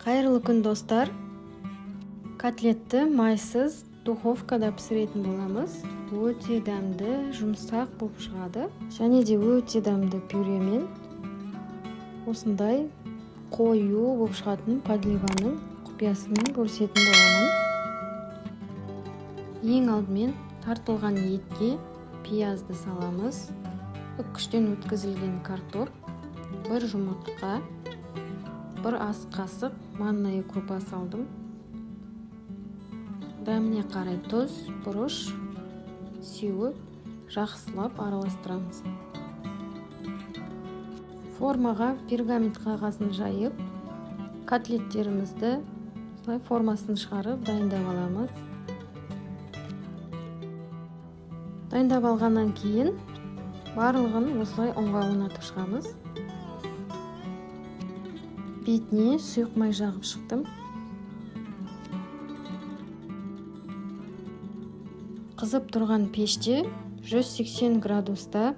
Қайырлы күн достар. Котлетті майсыз духовкада пісіретін боламыз. Өте дәмді, жұмсақ болып шығады. Және де өте дәмді пюремен осындай қою болып шығатын подливаның құпиясымен көрсететін боламын. Ең алдымен тартылған етке пиязды саламыз. Үккіштен өткізілген картоп, бір жұмыртқа, бір ас қасық манная крупа салдым. Дәміне қарай тұз, бұрыш, сеуіп, жақсылап араластырамыз. Формаға пергамент қағазын жайып, котлеттерімізді формасын шығарып дайындап аламыз. Дайындап алғаннан кейін барлығын осылай ұнға ойнатып шығамыз. Бетіне сұйық май жағып шықтым. Қызып тұрған пеште 180 градуста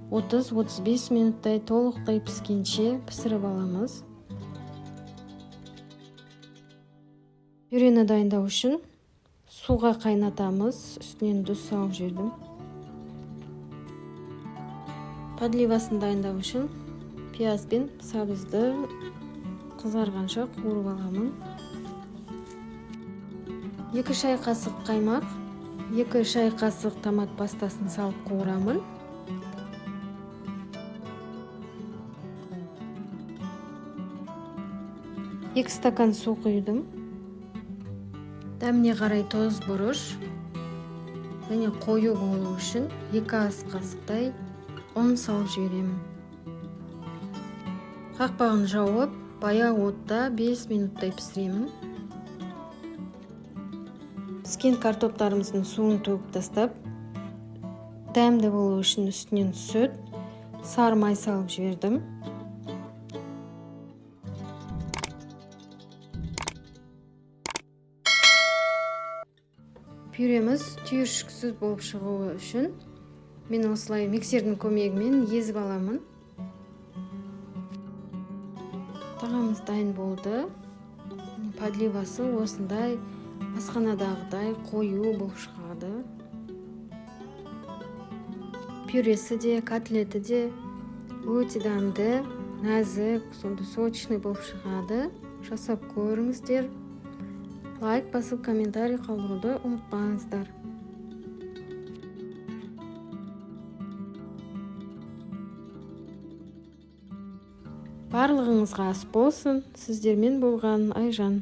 30-35 минуттай толықтай піскенше пісіріп аламыз. Пюрені дайындау үшін суға қайнатамыз, үстінен тұз салып жібердім. Подливасын дайындау үшін пияз бен сабызды қызарғанша қуырып аламын. 2 шай қасық қаймақ, 2 шай қасық томат пастасын салып қуырамын. Екі стакан су құйдым. Дәміне қарай тұз, бұрыш және қою болу үшін 2 ас қасықтай ұн салып жіберемін. Қақпағын жауып, баяу отта 5 минуттай пісіремін. Піскен картоптарымыздың суын төгіп тастап, дәмді болу үшін үстінен сүт, сары май салып жібердім. Пюреміз түйіршіксіз болып шығуы үшін мен осылай миксердің көмегімен езіп аламын. Тағамыз дайын болды. Подливасы осындай асханадағыдай қою болып шығады. Пюресі де, котлеті де өте дәмді, нәзік, сонда сочный болып шығады. Жасап көріңіздер. Лайк басып, комментарий қалдыруды ұмытпаңыздар. Барлығыңызға ас болсын. Сіздермен болған Айжан.